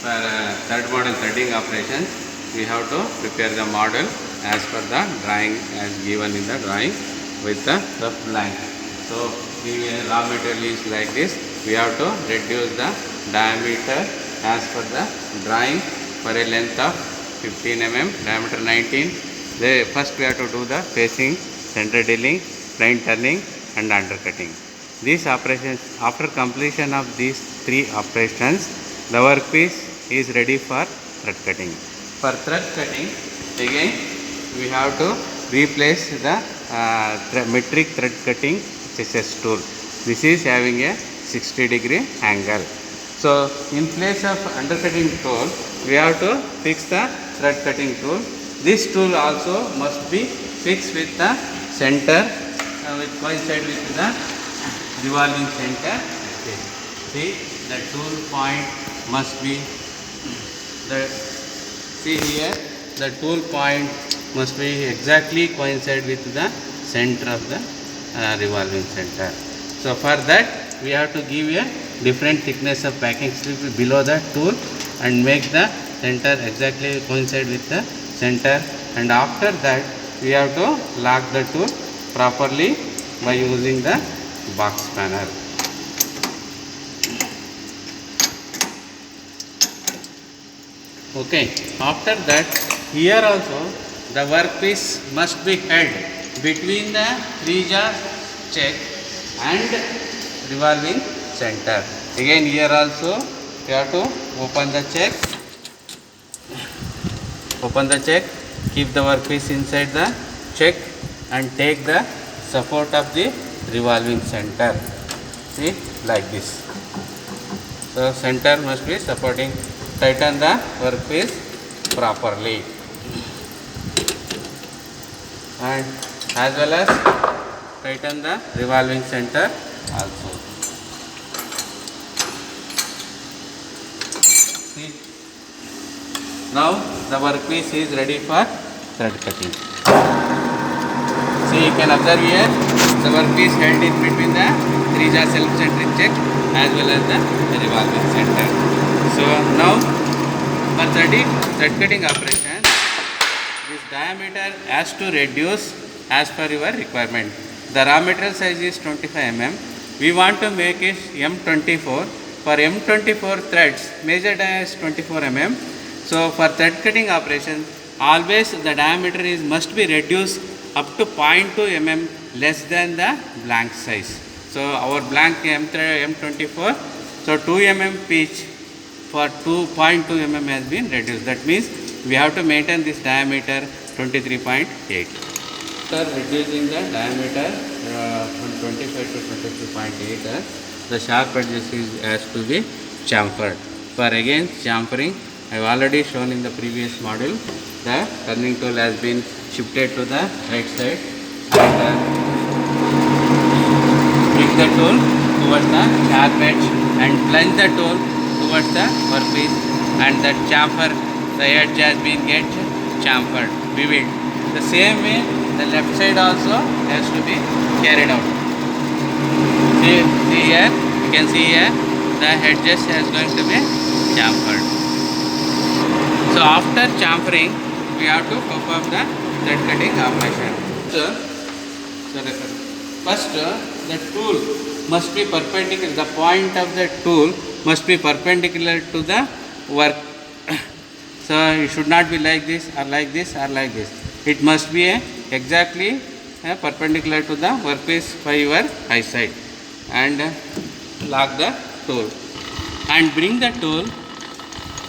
for third model threading operations, we have to prepare the model as per the drawing as given in the drawing with the rough blank. So the raw material is like this. We have to reduce the diameter as per the drawing for a length of 15 mm, diameter 19. First we have to do the facing, center drilling, plain turning and undercutting. These operations, after completion of these three operations, the workpiece is ready for thread cutting. For thread cutting, again we have to replace the metric thread cutting scissors tool. This is having a 60-degree angle. So in place of undercutting tool, we have to fix the thread cutting tool. This tool also must be fixed with the center, with coincide with the revolving center. See, the tool point must be see here, the tool point must be exactly coincide with the center of the revolving center. So for that we have to give a different thickness of packing strip below the tool and make the center exactly coincide with the center, and after that we have to lock the tool properly by using the box spanner. Okay, after that here also the workpiece must be held between the 3-jaw check and revolving center. Again here also you have to open the check, keep the workpiece inside the check and take the support of the revolving center. See, like this. So center must be supporting. Tighten the workpiece properly, and as well as tighten the revolving center also. See, now the workpiece is ready for thread cutting. See, you can observe here the workpiece held in between the 3-jaw self-centric check as well as the revolving center. So now for thread cutting operation, this diameter has to reduce as per your requirement. The raw material size is 25 mm. We want to make it M24. For M24 threads, major diameter is 24 mm. So for thread cutting operation, always the diameter must be reduced up to 0.2 mm less than the blank size. So our blank M24, so 2 mm pitch for 2.2 mm has been reduced. That means we have to maintain this diameter 23.8. After reducing the diameter from 25 to 23.8, the sharp edges has to be chamfered. For again chamfering, I have already shown in the previous module. The turning tool has been shifted to the right side and bring the tool towards the sharp edge and plunge the tool towards the workpiece, and that chamfer, the edge has been get chamfered, beveled. The same way the left side also has to be carried out. See here, you can see here the edges is going to be chamfered. So after chamfering, we have to perform the thread cutting operation. First, the tool must be perpendicular. The point of the tool must be perpendicular to the work. So it should not be like this or like this or like this. It must be exactly perpendicular to the workpiece by your eyesight, and lock the tool and bring the tool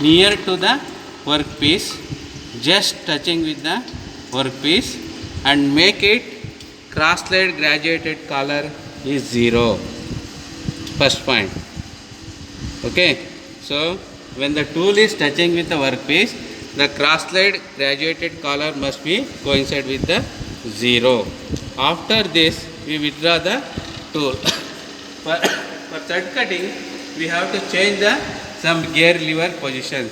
near to the workpiece, just touching with the workpiece, and make it cross-slide graduated collar is 0. First point. Okay, so when the tool is touching with the workpiece, the cross-slide graduated collar must be coincide with the 0. After this, we withdraw the tool. For thread cutting, we have to change some gear lever positions.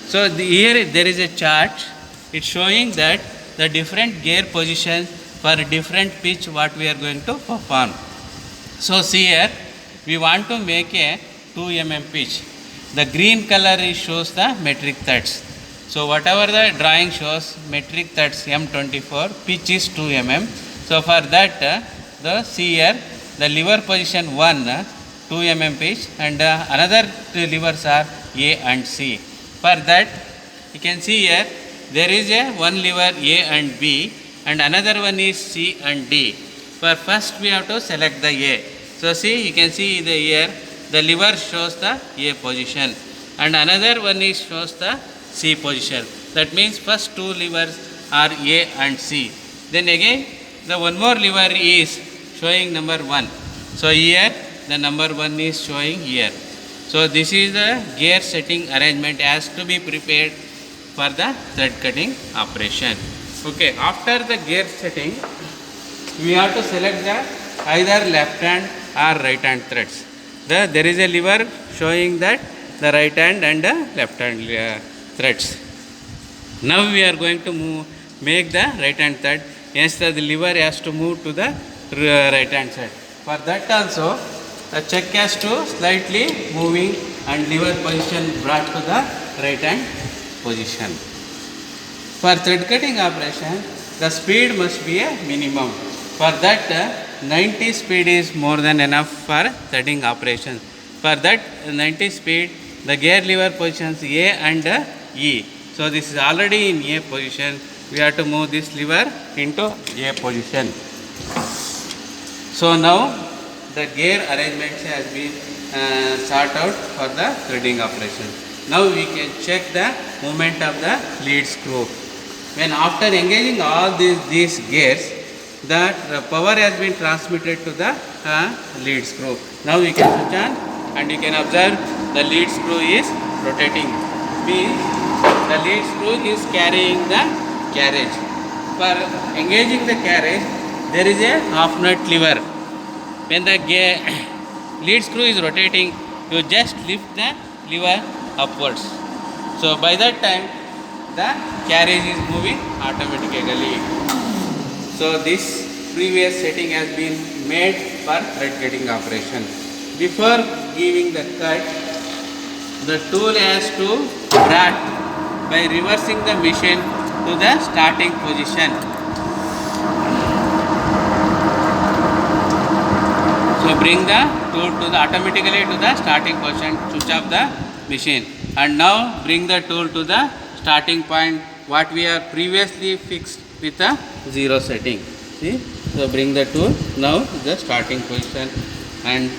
So here there is a chart. It's showing that the different gear positions for different pitch what we are going to perform. So see here, we want to make a 2 mm pitch. The green color is shows the metric threads. So whatever the drawing shows metric threads M24, pitch is 2 mm. So for that the see here the lever position 1 2 mm pitch and another two levers are A and C. For that you can see here there is a one lever A and B and another one is C and D. For first we have to select the A. So see you can see the here the lever shows the A position and another one is shows the C position. That means first two levers are A and C. Then again the one more lever is showing number 1. So here the number 1 is showing here. So this is the gear setting arrangement has to be prepared for the thread cutting operation. Okay, after the gear setting we have to select the either left hand or right hand threads. There is a lever showing that the right hand and the left hand threads. Now we are going to make the right hand thread. Yes, the lever has to move to the right hand side. For that also the check has to slightly moving and lever position brought to the right hand position. For thread cutting operation the speed must be a minimum. For that 90 speed is more than enough for threading operation. For that 90 speed the gear lever positions A and E. So this is already in A position. We have to move this lever into A position. So now the gear arrangement has been sorted out for the threading operation. Now we can check the movement of the lead screw. When after engaging all these gears, the power has been transmitted to the lead screw. Now we can switch on and you can observe the lead screw is rotating. Means the lead screw is carrying the carriage. For engaging the carriage, there is a half nut lever. When the lead screw is rotating, you just lift the lever upwards. So by that time, the carriage is moving automatically. So this previous setting has been made for thread cutting operation. Before giving the cut, the tool has to brought by reversing the machine to the starting position. So bring the tool to the automatically to the starting position, switch off the machine, and now bring the tool to the starting point what we are previously fixed with a 0 setting. See, so bring the tool now the starting position and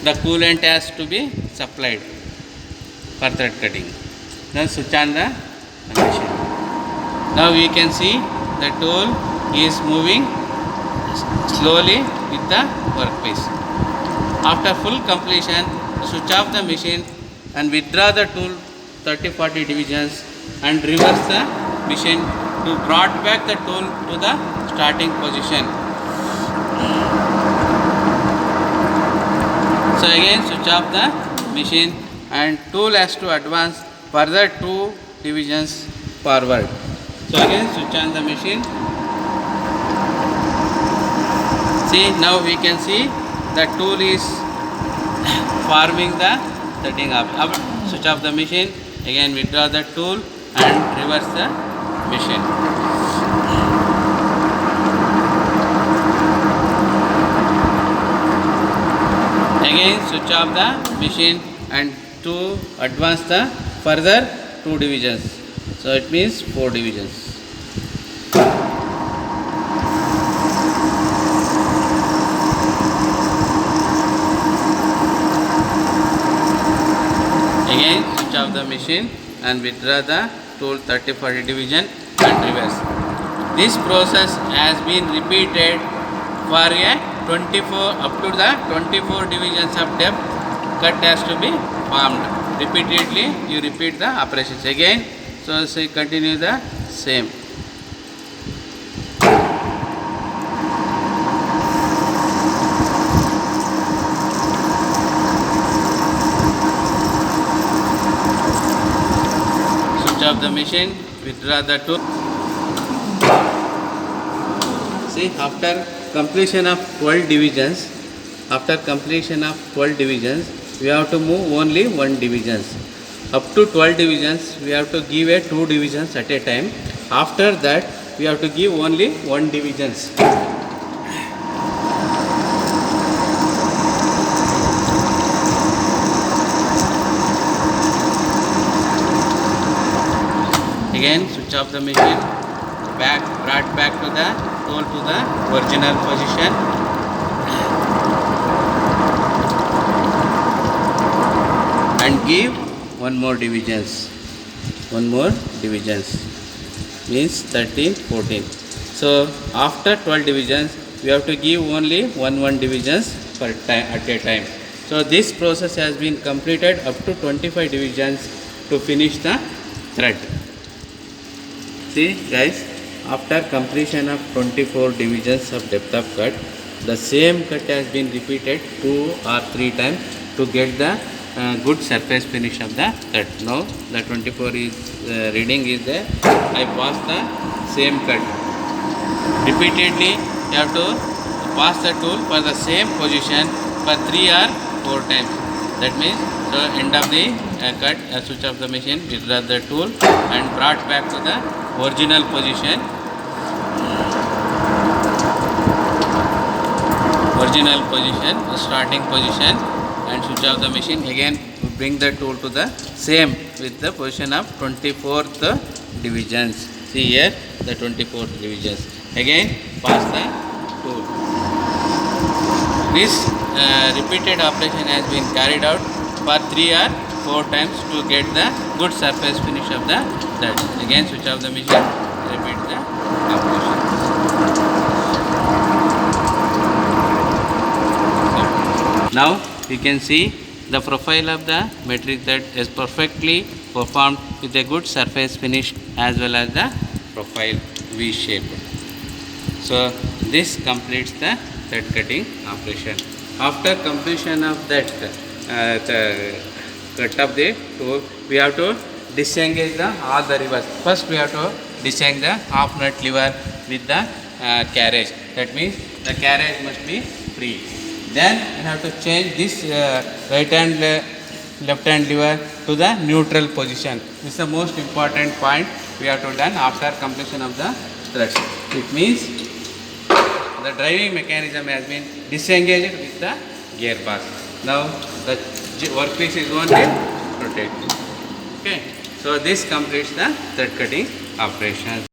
the coolant has to be supplied for thread cutting. Then switch on the machine. Now we can see the tool is moving slowly with the workpiece. After full completion, switch off the machine and withdraw the tool 30-40 divisions and reverse the machine to brought back the tool to the starting position. So again switch off the machine and tool has to advance further 2 divisions forward. So again switch on the machine. See, now we can see the tool is forming the setting up. Switch off the machine, again withdraw the tool and reverse the machine. Again switch off the machine and to advance the further 2 divisions. So it means 4 divisions. Again switch off the machine and withdraw the tool 30-40 division and reverse. This process has been repeated for a 24 up to the 24 divisions of depth. Cut has to be formed. Repeatedly you repeat the operations again. So say continue the same. Switch off the machine, withdraw the tool. See, after completion of 12 divisions, we have to move only 1 divisions. up to 12 divisions, we have to give a 2 divisions at a time. After that, we have to give only 1 divisions. Again, switch off the machine, brought back to the tool to the original position. And give one more divisions. Means 13, 14. So after 12 divisions, we have to give only one divisions per time at a time. So this process has been completed up to 25 divisions to finish the thread. See guys, after completion of 24 divisions of depth of cut, the same cut has been repeated 2 or 3 times to get the good surface finish of the cut. Now the 24 is reading is there. I pass the same cut. Repeatedly you have to pass the tool for the same position for 3 or 4 times. That means the end of the cut, switch off the machine, withdraw the tool and brought back to the original position. Starting position, and switch off the machine. Again bring the tool to the same with the position of 24th divisions. See here the 24th divisions. Again pass the tool. This repeated operation has been carried out for 3 or 4 times to get the good surface finish of the thread. Again switch off the machine, repeat the operation. Now you can see the profile of the metric thread is perfectly performed with a good surface finish as well as the profile V shape. So this completes the thread cutting operation. After completion of that cut of the tool, we have to disengage all the levers. First we have to disengage the half nut lever with the carriage. That means the carriage must be free. Then you have to change this right hand left hand lever to the neutral position. This is the most important point we have to done after completion of the thread. It means the driving mechanism has been disengaged with the gearbox. Now the workpiece is only rotated. Okay. So this completes the thread cutting operation.